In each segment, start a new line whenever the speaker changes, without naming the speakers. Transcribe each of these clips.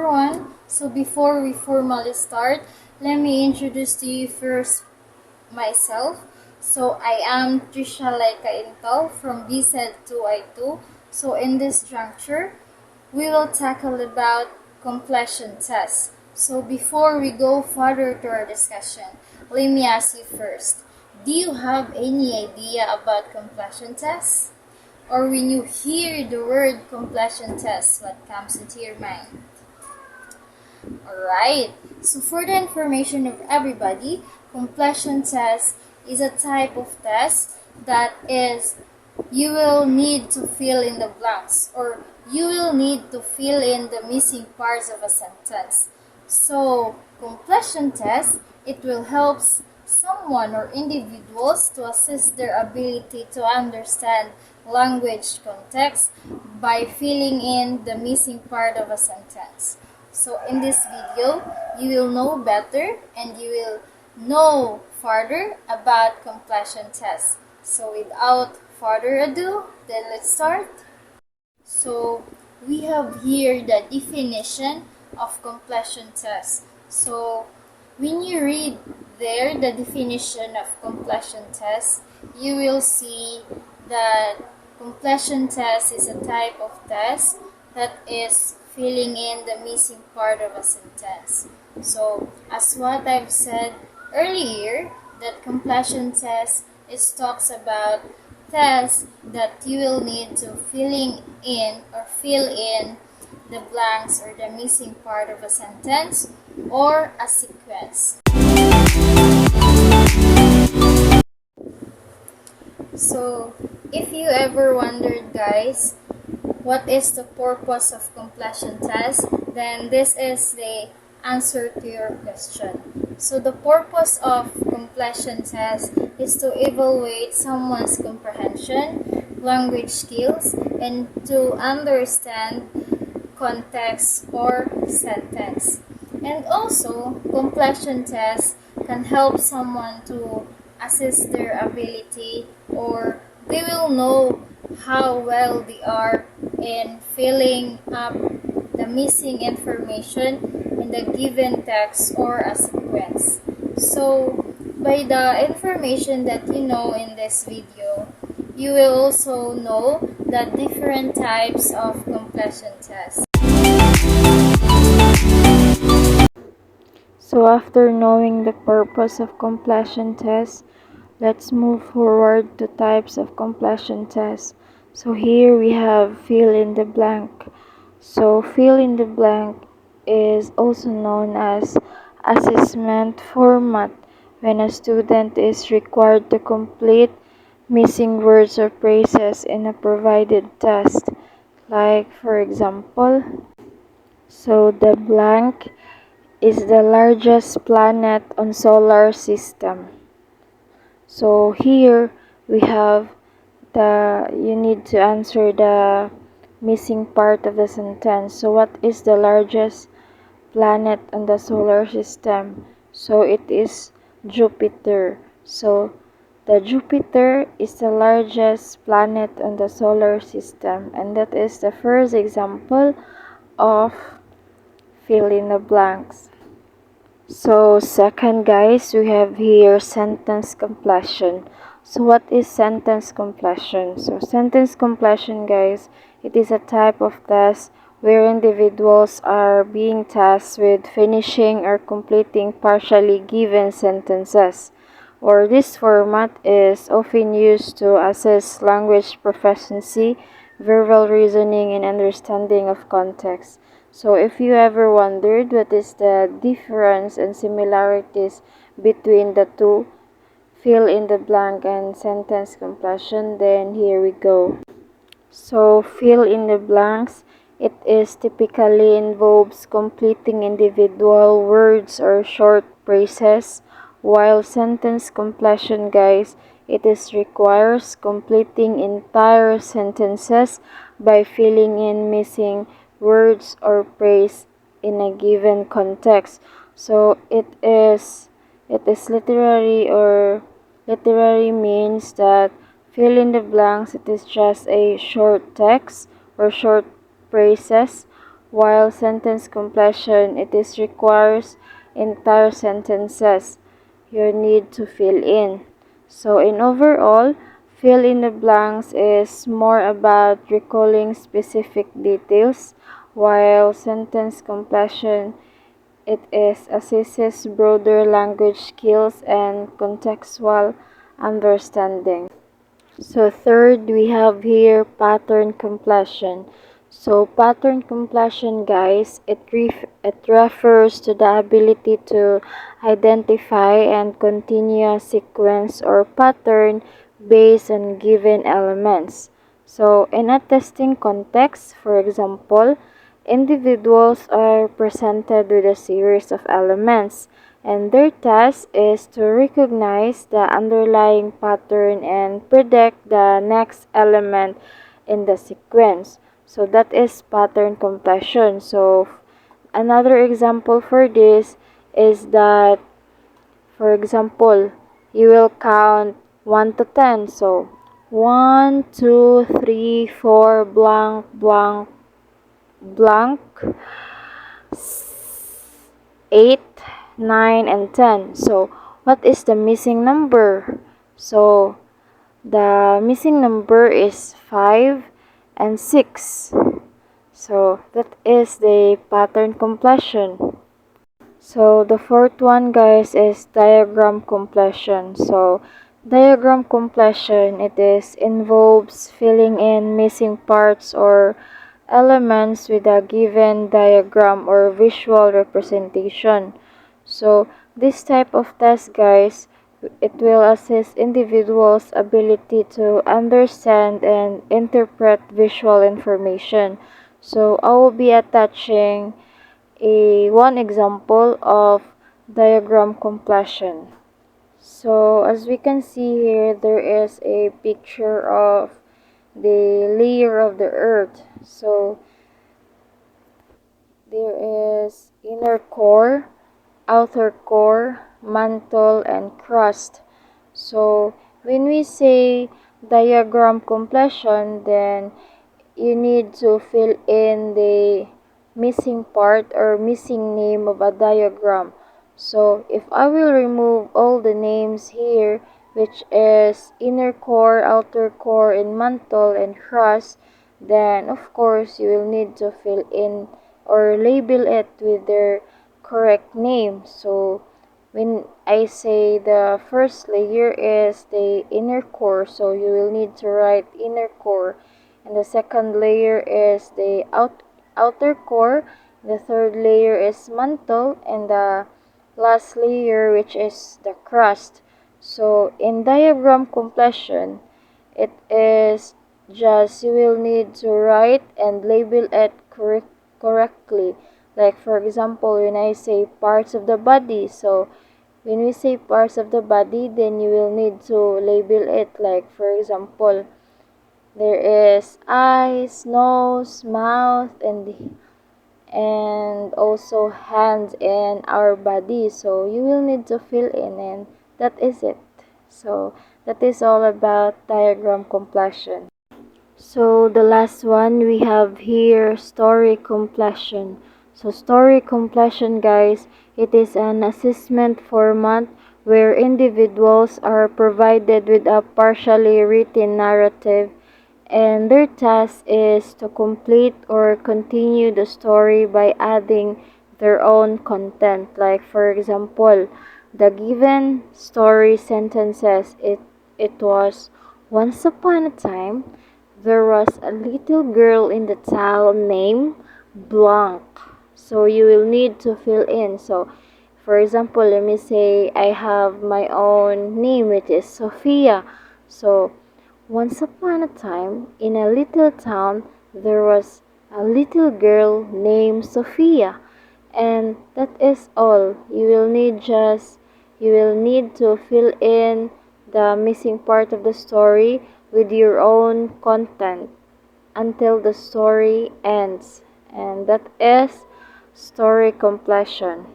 everyone. So before we formally start, let me introduce to you first myself. So I am Trisha Laika Intal from BSED 2I2. So in this juncture, we will tackle about completion tests. So before we go further to our discussion, let me ask you first. Do you have any idea about completion tests? Or when you hear the word completion test, what comes into your mind? Alright, so for the information of everybody, completion test is a type of test that is you will need to fill in the blanks or you will need to fill in the missing parts of a sentence. So, completion test, it will help someone or individuals to assess their ability to understand language context by filling in the missing part of a sentence. So in this video, you will know better and you will know further about completion tests. So without further ado, then let's start. So we have here the definition of completion test. So when you read there the definition of completion test, you will see that completion test is a type of test that is filling in the missing part of a sentence. So as what I've said earlier, that completion test is talks about tests that you will need to fill in the blanks or the missing part of a sentence or a sequence. So, if you ever wondered, guys, what is the purpose of completion test, then this is the answer to your question. So the purpose of completion test is to evaluate someone's comprehension, language skills, and to understand context or sentence. And also, completion tests can help someone to assess their ability or they will know how well they are in filling up the missing information in the given text or a sequence. So, by the information that you know in this video, you will also know the different types of completion tests.
So after knowing the purpose of completion tests, let's move forward to types of completion tests. So here we have fill in the blank. So fill in the blank is also known as assessment format when a student is required to complete missing words or phrases in a provided test. Like for example, so the blank is the largest planet on solar system. So here we have you need to answer the missing part of the sentence. So what is the largest planet on the solar system? So it is Jupiter. So the Jupiter is the largest planet on the solar system, and that is the first example of fill in the blanks. So second, guys, we have here sentence completion. So what is sentence completion? So sentence completion, guys, it is a type of test where individuals are being tasked with finishing or completing partially given sentences. Or this format is often used to assess language proficiency, verbal reasoning, and understanding of context. So if you ever wondered what is the difference and similarities between the two, fill in the blank and sentence completion, then here we go. So fill in the blanks, it is typically involves completing individual words or short phrases, while sentence completion, guys, it is requires completing entire sentences by filling in missing words or phrase in a given context. So it is literary means that fill in the blanks, it is just a short text or short phrases, while sentence completion, it is requires entire sentences you need to fill in. So in overall, fill in the blanks is more about recalling specific details, while sentence completion, it is assesses broader language skills and contextual understanding. So third, we have here pattern completion. So pattern completion, guys, it refers to the ability to identify and continue a sequence or pattern based on given elements. So in a testing context, for example, individuals are presented with a series of elements, and their task is to recognize the underlying pattern and predict the next element in the sequence. So that is pattern completion. So another example for this is that, for example, you will count 1 to 10. So 1, 2, 3, 4, blank, blank, blank, 8, 9, and 10. So, what is the missing number? So, the missing number is 5 and 6. So, that is the pattern completion. So, the fourth one, guys, is diagram completion. So, diagram completion, it is involves filling in missing parts or elements with a given diagram or visual representation. So, this type of test, guys, it will assess individuals' ability to understand and interpret visual information. So, I will be attaching one example of diagram completion. So as we can see here, there is a picture of the layer of the earth. So there is inner core, outer core, mantle, and crust. So when we say diagram completion, then you need to fill in the missing part or missing name of a diagram. So if I will remove all the names here, which is inner core, outer core, and mantle and crust, then of course you will need to fill in or label it with their correct name. So when I say the first layer is the inner core, so you will need to write inner core, and the second layer is the outer core, the third layer is mantle, and the last layer, which is the crust. So in diagram completion, it is just you will need to write and label it correctly. Like for example, when I say parts of the body, so when we say parts of the body, then you will need to label it. Like for example, there is eyes, nose, mouth, and also hands in our body. So you will need to fill in, and that is it. So that is all about diagram completion. So the last one we have here, story completion. So story completion, guys, it is an assessment format where individuals are provided with a partially written narrative, and their task is to complete or continue the story by adding their own content. Like for example, the given story sentences, it was once upon a time there was a little girl in the town named Blanc. So you will need to fill in. So for example, let me say I have my own name, which is Sophia. So once upon a time, in a little town, there was a little girl named Sophia. And that is all. You will need to fill in the missing part of the story with your own content until the story ends. And that is story completion.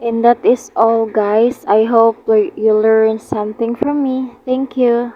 And that is all, guys. I hope you learned something from me. Thank you.